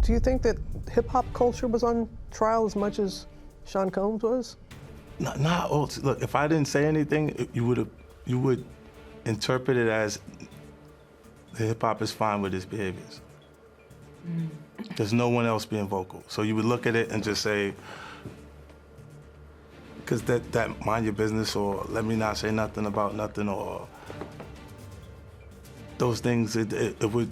Do you think that hip-hop culture was on trial as much as Sean Combs was? Not all. Look, if I didn't say anything, you would interpret it as the hip-hop is fine with his behaviors. There's no one else being vocal. So you would look at it and just say, because that mind your business, or let me not say nothing about nothing, or those things, it would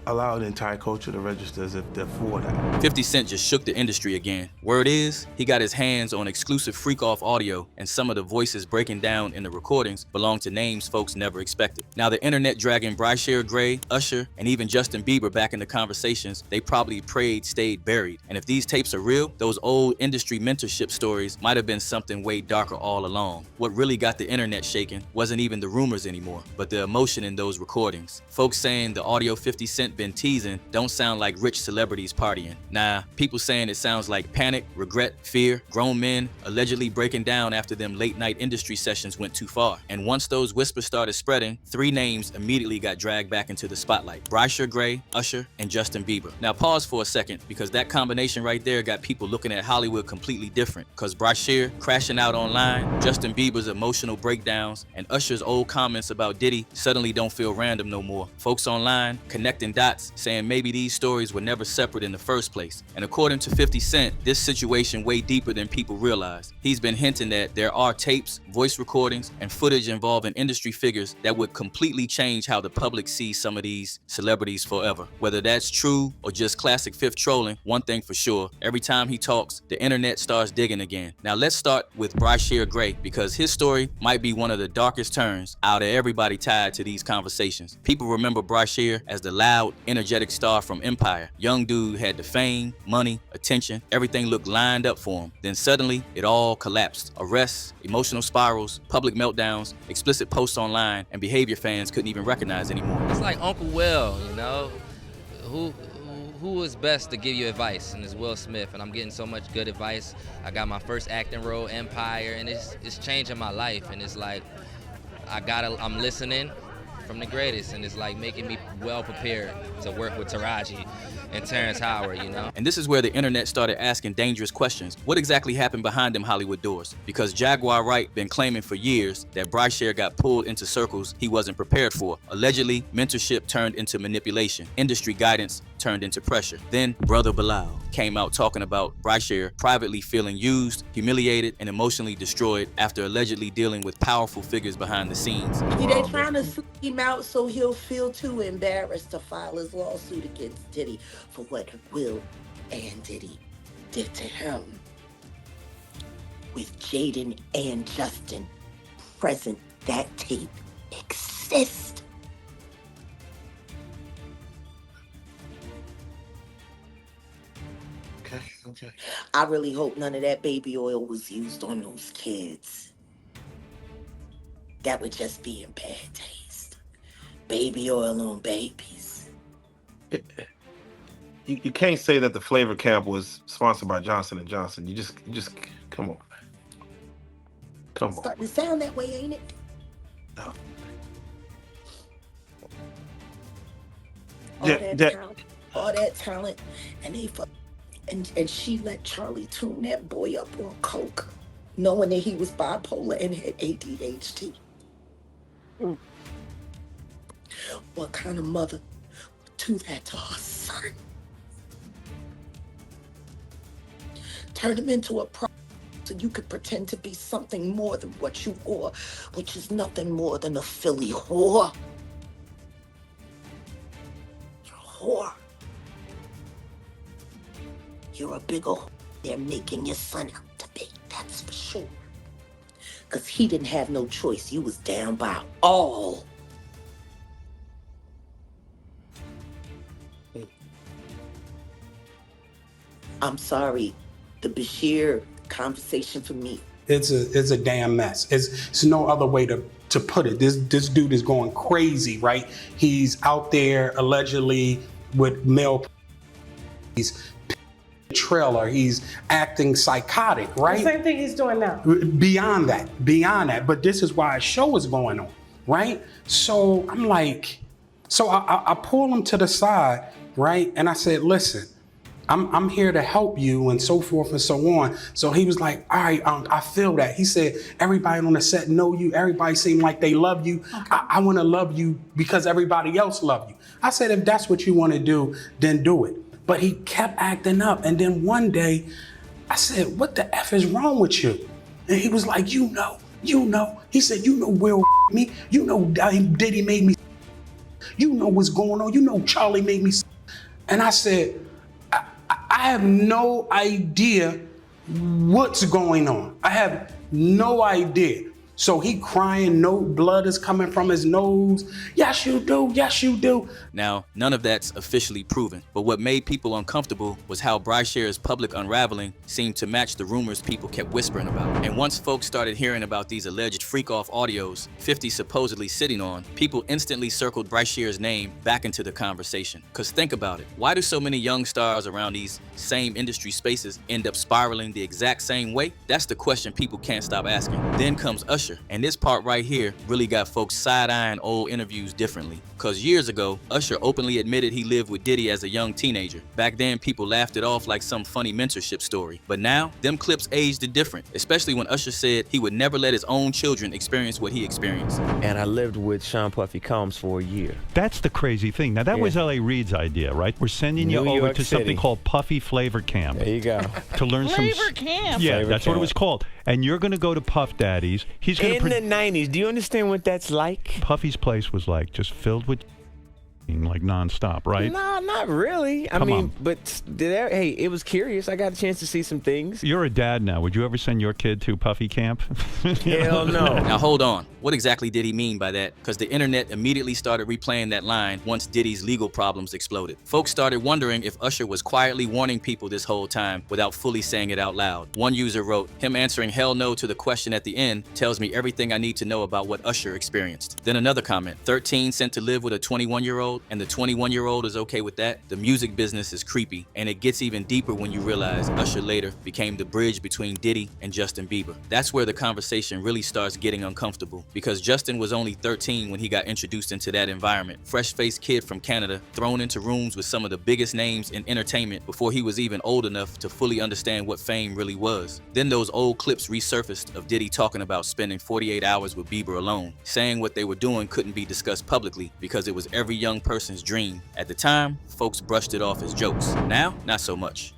allow the entire culture to register as if they're for that. 50 Cent just shook the industry again. Word is, he got his hands on exclusive freak-off audio, and some of the voices breaking down in the recordings belong to names folks never expected. Now the internet dragging Bryshere Gray, Usher, and even Justin Bieber back into conversations they probably prayed stayed buried. And if these tapes are real, those old industry mentorship stories might have been something way darker all along. What really got the internet shaking wasn't even the rumors anymore, but the emotion in those recordings. Folks saying the audio 50 Cent been teasing don't sound like rich celebrities partying. Nah, people saying it sounds like panic, regret, fear, grown men allegedly breaking down after them late night industry sessions went too far. And once those whispers started spreading, 3 names immediately got dragged back into the spotlight: Bryshere Gray, Usher, and Justin Bieber. Now pause for a second, because that combination right there got people looking at Hollywood completely different. Cause Bryshere crashing out online, Justin Bieber's emotional breakdowns, and Usher's old comments about Diddy suddenly don't feel random no more. Folks online connecting dots, saying maybe these stories were never separate in the first place. And according to 50 Cent, this situation way deeper than people realize. He's been hinting that there are tapes, voice recordings, and footage involving industry figures that would completely change how the public sees some of these celebrities forever. Whether that's true or just classic Fifth trolling, one thing for sure, every time he talks, the internet starts digging again. Now let's start with Bryshere Gray, because his story might be one of the darkest turns out of everybody tied to these conversations. People remember Bryshere as the loud, energetic star from Empire. Young dude had the fame, money, attention, everything looked lined up for him. Then suddenly, it all collapsed. Arrests, emotional spirals, public meltdowns, explicit posts online, and behavior fans couldn't even recognize anymore. It's like Uncle Will, you know? Who is best to give you advice? And it's Will Smith, and I'm getting so much good advice. I got my first acting role, Empire, and it's changing my life. And it's like, I'm listening from the greatest, and it's like making me well prepared to work with Taraji and Terrence Howard, you know? And this is where the internet started asking dangerous questions. What exactly happened behind them Hollywood doors? Because Jaguar Wright been claiming for years that Bryshere got pulled into circles he wasn't prepared for. Allegedly, mentorship turned into manipulation. Industry guidance turned into pressure. Then Brother Bilal came out talking about Bryshere privately feeling used, humiliated, and emotionally destroyed after allegedly dealing with powerful figures behind the scenes. They trying to sleep him out so he'll feel too embarrassed to file his lawsuit against Diddy for what Will and Diddy did to him. With Jaden and Justin present, that tape exists. Okay. I really hope none of that baby oil was used on those kids. That would just be in bad taste. Baby oil on babies. You can't say that the flavor camp was sponsored by Johnson & Johnson. You just come on, man. Come on. Starting to sound that way, ain't it? No. All that talent, and and she let Charlie tune that boy up on coke, knowing that he was bipolar and had ADHD. What kind of mother would do that to her son? Turn him into a problem so you could pretend to be something more than what you are, which is nothing more than a Philly whore. You're a whore. You're a bigger whore they're making your son out to be, that's for sure. Because he didn't have no choice. You was down by all. I'm sorry. The Bryshere conversation for me. It's a damn mess. It's no other way to put it. This dude is going crazy, right? He's out there allegedly with male. He's trailer. He's acting psychotic, right? The same thing he's doing now. Beyond that. But this is why a show is going on, right? So I'm like, So I pulled him to the side, right? And I said, listen, I'm here to help you and so forth and so on. So he was like, all right, I feel that. He said, everybody on the set know you. Everybody seem like they love you. Okay. I want to love you because everybody else love you. I said, if that's what you want to do, then do it. But he kept acting up. And then one day I said, what the F is wrong with you? And he was like, you know. He said, you know Will me. You know Diddy made me. You know what's going on. You know Charlie made me. And I said, I have no idea what's going on. I have no idea. So he crying, no blood is coming from his nose. Yes, you do. Yes, you do. Now, none of that's officially proven, but what made people uncomfortable was how Bryshere's public unraveling seemed to match the rumors people kept whispering about. And once folks started hearing about these alleged freak-off audios 50 supposedly sitting on, people instantly circled Bryshere's name back into the conversation. Cause think about it, why do so many young stars around these same industry spaces end up spiraling the exact same way? That's the question people can't stop asking. Then comes Usher. And this part right here really got folks side-eyeing old interviews differently. Cause years ago, Usher openly admitted he lived with Diddy as a young teenager. Back then, people laughed it off like some funny mentorship story. But now, them clips aged different, especially when Usher said he would never let his own children experience what he experienced. And I lived with Sean Puffy Combs for a year. That's the crazy thing. Now, that was L.A. Reid's idea, right? We're sending you over to something called Puffy Flavor Camp. There you go. To learn Flavor Camp. Yeah, Flavor that's Camp. what it was called. And you're going to go to Puff Daddy's. He's going In the 90s, do you understand what that's like? Puffy's place was like just filled with like nonstop, right? No, not really. I Come mean, on. but hey, it was curious. I got a chance to see some things. You're a dad now. Would you ever send your kid to Puffy Camp? Hell no. Now hold on, what exactly did he mean by that? Because the internet immediately started replaying that line once Diddy's legal problems exploded. Folks started wondering if Usher was quietly warning people this whole time without fully saying it out loud. One user wrote, him answering hell no to the question at the end tells me everything I need to know about what Usher experienced. Then another comment, 13 sent to live with a 21-year-old and the 21-year-old is okay with that? The music business is creepy, and it gets even deeper when you realize Usher later became the bridge between Diddy and Justin Bieber. That's where the conversation really starts getting uncomfortable, because Justin was only 13 when he got introduced into that environment. Fresh-faced kid from Canada, thrown into rooms with some of the biggest names in entertainment before he was even old enough to fully understand what fame really was. Then those old clips resurfaced of Diddy talking about spending 48 hours with Bieber alone, saying what they were doing couldn't be discussed publicly because it was every young person's dream. At the time, folks brushed it off as jokes. Now, not so much.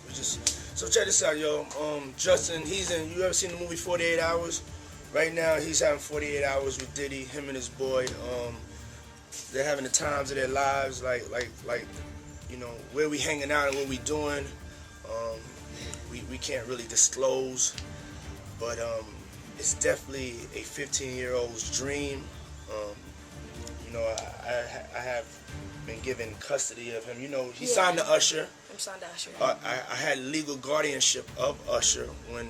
So check this out, yo. Justin, you ever seen the movie 48 Hours? Right now, he's having 48 hours with Diddy, him and his boy. They're having the times of their lives, like, you know, where we hanging out and what we doing. We can't really disclose, but it's definitely a 15-year-old's dream. You know, I have been given custody of him. You know, he signed to Usher. I'm signed to Usher. I had legal guardianship of Usher when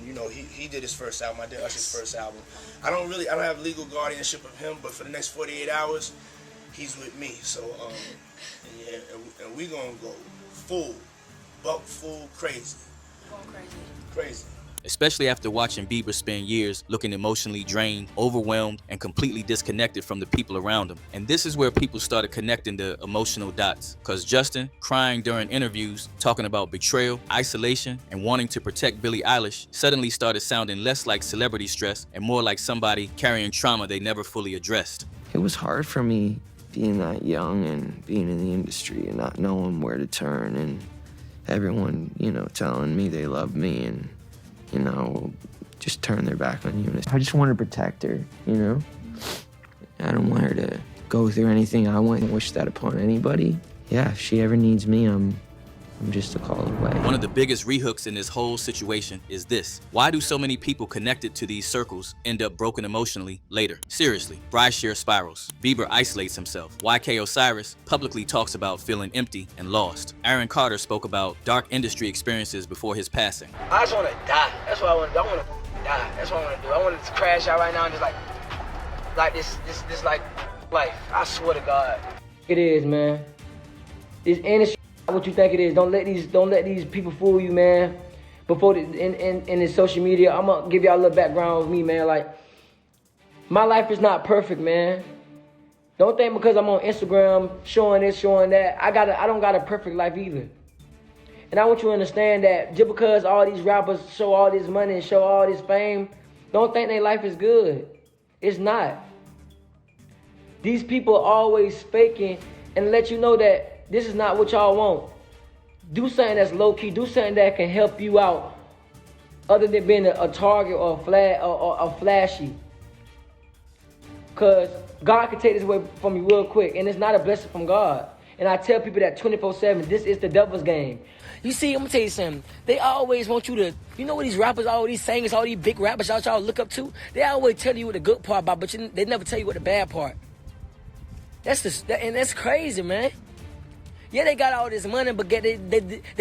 you know he did his first album. I did Usher's first album. I don't have legal guardianship of him, but for the next 48 hours, he's with me. So yeah, and we gonna go full crazy. Going Crazy. Especially after watching Bieber spend years looking emotionally drained, overwhelmed, and completely disconnected from the people around him. And this is where people started connecting the emotional dots. Cause Justin, crying during interviews, talking about betrayal, isolation, and wanting to protect Billie Eilish, suddenly started sounding less like celebrity stress and more like somebody carrying trauma they never fully addressed. It was hard for me being that young and being in the industry and not knowing where to turn, and everyone, you know, telling me they love me and, you know, just turn their back on you. I just want to protect her, you know? I don't want her to go through anything I wouldn't wish that upon anybody. Yeah, if she ever needs me, I'm just a call away. One of the biggest rehooks in this whole situation is this. Why do so many people connected to these circles end up broken emotionally later? Seriously, Bryshere spirals. Bieber isolates himself. YK Osiris publicly talks about feeling empty and lost. Aaron Carter spoke about dark industry experiences before his passing. I just want to die. That's what I want to do. I want to die. That's what I want to do. I want to crash out right now and just like this like life. I swear to God. It is, man. This industry, what you think it is. Don't let these people fool you, man. Before in this social media, I'm gonna give y'all a little background of me, man. Like, my life is not perfect, man. Don't think because I'm on Instagram showing this, showing that, I don't got a perfect life either. And I want you to understand that just because all these rappers show all this money and show all this fame, don't think their life is good. It's not. These people are always faking and let you know that this is not what y'all want. Do something that's low key. Do something that can help you out, other than being a target or a flashy. Cause God can take this away from you real quick, and it's not a blessing from God. And I tell people that 24/7, this is the devil's game. You see, I'm gonna tell you something. They always want you to, you know what these rappers, all these singers, all these big rappers y'all look up to? They always tell you what the good part about, but they never tell you what the bad part. And that's crazy, man. Yeah, they got all this money, but they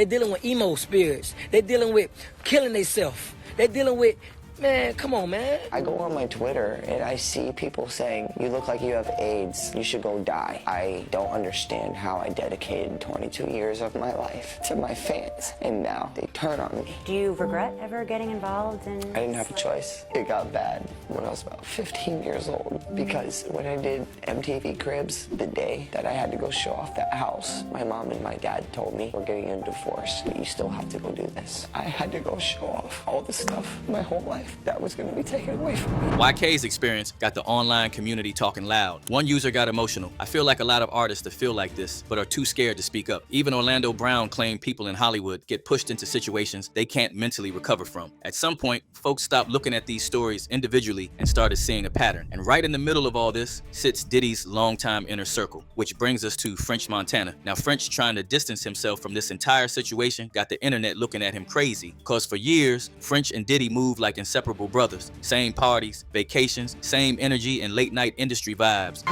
dealing with emo spirits. They dealing with killing themselves. They dealing with, man, come on, man. I go on my Twitter and I see people saying, you look like you have AIDS, you should go die. I don't understand how I dedicated 22 years of my life to my fans, and now they turn on me. Do you regret ever getting involved in... I didn't have a choice. It got bad when I was about 15 years old, because when I did MTV Cribs, the day that I had to go show off that house, my mom and my dad told me, we're getting a divorce, but you still have to go do this. I had to go show off all the stuff my whole life that was going to be taken away from me. YK's experience got the online community talking loud. One user got emotional. I feel like a lot of artists that feel like this, but are too scared to speak up. Even Orlando Brown claimed people in Hollywood get pushed into situations they can't mentally recover from. At some point, folks stopped looking at these stories individually and started seeing a pattern. And right in the middle of all this sits Diddy's longtime inner circle, which brings us to French Montana. Now, French, trying to distance himself from this entire situation, got the internet looking at him crazy, because for years, French and Diddy moved like inseparable brothers. Same parties, vacations, same energy, and late night industry vibes.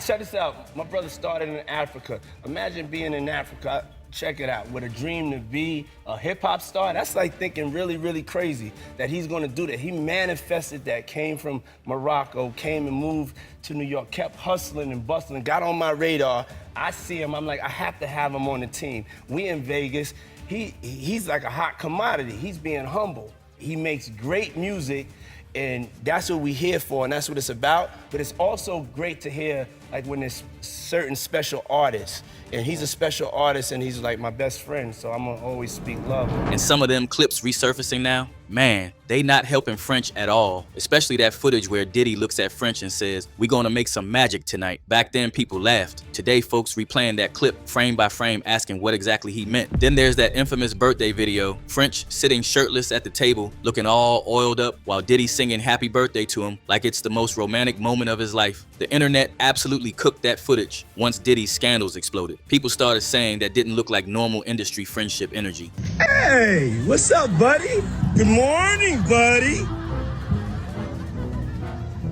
Check this out. My brother started in Africa. Imagine being in Africa. Check it out. With a dream to be a hip-hop star, that's like thinking really, really crazy that he's gonna do that. He manifested that, came from Morocco, came and moved to New York, kept hustling and bustling, got on my radar. I see him, I'm like, I have to have him on the team. We in Vegas, he's like a hot commodity. He's being humble. He makes great music, and that's what we're here for, and that's what it's about. But it's also great to hear, like, when there's certain special artists, and he's a special artist, and he's like my best friend, so I'm gonna always speak love. And some of them clips resurfacing now, man, they not helping French at all. Especially that footage where Diddy looks at French and says, "We gonna make some magic tonight." Back then, people laughed. Today, folks replaying that clip frame by frame, asking what exactly he meant. Then there's that infamous birthday video, French sitting shirtless at the table, looking all oiled up, while Diddy singing happy birthday to him like it's the most romantic moment of his life. The internet absolutely cooked that footage once Diddy's scandals exploded. People started saying that didn't look like normal industry friendship energy. Hey, what's up, buddy? Good morning, buddy.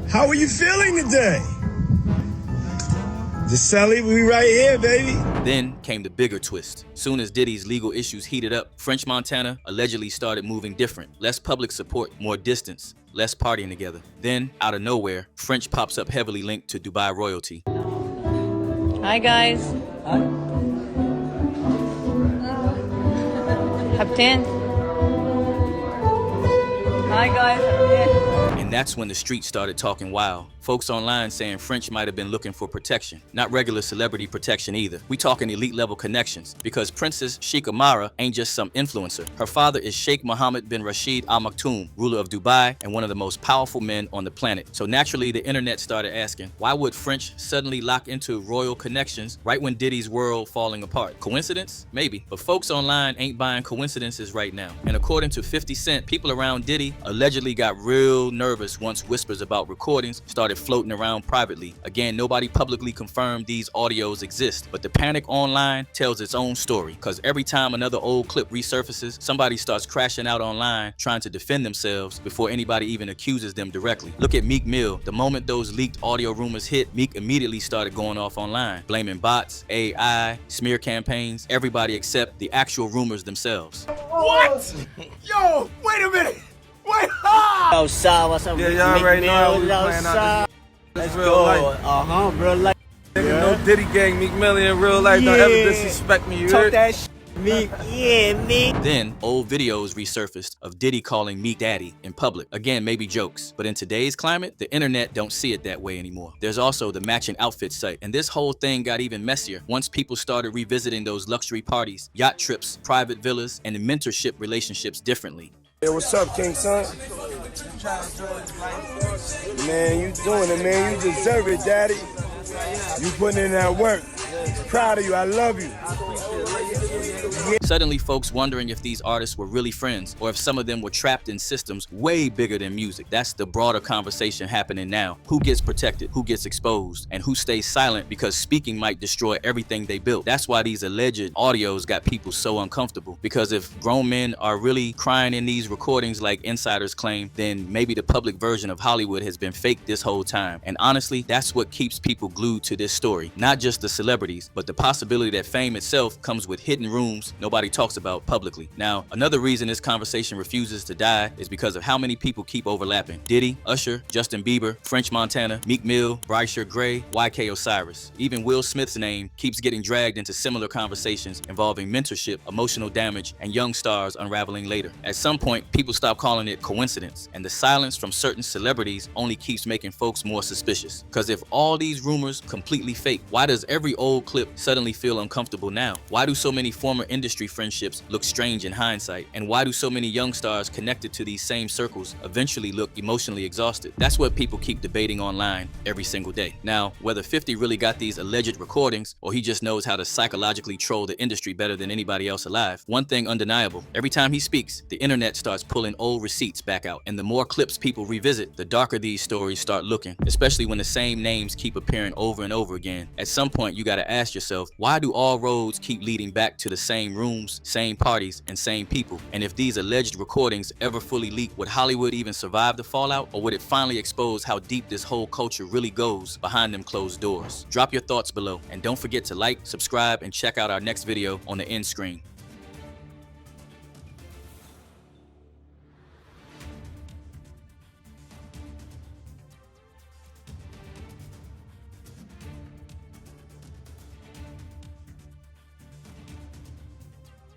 How are you feeling today? Giselle, we right here, baby. Then came the bigger twist. Soon as Diddy's legal issues heated up, French Montana allegedly started moving different. Less public support, more distance, less partying together. Then, out of nowhere, French pops up heavily linked to Dubai royalty. Hi, guys. Captain. Hi, guys. And that's when the streets started talking wild. Folks online saying French might have been looking for protection. Not regular celebrity protection either. We talking elite level connections, because Princess Sheikh Amara ain't just some influencer. Her father is Sheikh Mohammed bin Rashid Al Maktoum, ruler of Dubai and one of the most powerful men on the planet. So naturally, the internet started asking, why would French suddenly lock into royal connections right when Diddy's world falling apart? Coincidence? Maybe. But folks online ain't buying coincidences right now. And according to 50 Cent, people around Diddy allegedly got real nervous once whispers about recordings started floating around privately. Again, nobody publicly confirmed these audios exist, but the panic online tells its own story, because every time another old clip resurfaces, somebody starts crashing out online trying to defend themselves before anybody even accuses them directly. Look at Meek Mill. The moment those leaked audio rumors hit, Meek immediately started going off online, blaming bots, AI, smear campaigns, everybody except the actual rumors themselves. What? Yo, wait a minute. Wait, outside, what's up? Yeah, y'all already know how we playing out. Let's real go. life. Real life. Nigga, no Diddy gang, Meek Mill in real life. Don't ever disrespect me, you Talk heard? that shit, Meek, yeah, Meek. Then, old videos resurfaced of Diddy calling Meek daddy in public. Again, maybe jokes, but in today's climate, the internet don't see it that way anymore. There's also the matching outfit site, and this whole thing got even messier once people started revisiting those luxury parties, yacht trips, private villas, and mentorship relationships differently. Hey, what's up, King Son? Man, you doing it, man. You deserve it, Daddy. You putting in that work. Proud of you. I love you. Suddenly, folks wondering if these artists were really friends or if some of them were trapped in systems way bigger than music. That's the broader conversation happening now. Who gets protected? Who gets exposed? And who stays silent because speaking might destroy everything they built? That's why these alleged audios got people so uncomfortable. Because if grown men are really crying in these recordings like insiders claim, then maybe the public version of Hollywood has been faked this whole time. And honestly, that's what keeps people glued to this story. Not just the celebrities, but the possibility that fame itself comes with hidden rooms nobody talks about publicly. Now, another reason this conversation refuses to die is because of how many people keep overlapping. Diddy, Usher, Justin Bieber, French Montana, Meek Mill, Bryshere Gray, YK Osiris. Even Will Smith's name keeps getting dragged into similar conversations involving mentorship, emotional damage, and young stars unraveling later. At some point, people stop calling it coincidence, and the silence from certain celebrities only keeps making folks more suspicious. Because if all these rumors completely fake, why does every old clip suddenly feel uncomfortable now? Why do so many former industry friendships look strange in hindsight? And why do so many young stars connected to these same circles eventually look emotionally exhausted? That's what people keep debating online every single day. Now, whether 50 really got these alleged recordings or he just knows how to psychologically troll the industry better than anybody else alive, one thing undeniable, every time he speaks, the internet starts pulling old receipts back out. And the more clips people revisit, the darker these stories start looking, especially when the same names keep appearing over and over again. At some point, you gotta ask yourself, why do all roads keep leading back to the same rooms, same parties, and same people? And if these alleged recordings ever fully leak, would Hollywood even survive the fallout? Or would it finally expose how deep this whole culture really goes behind them closed doors? Drop your thoughts below, and don't forget to like, subscribe, and check out our next video on the end screen.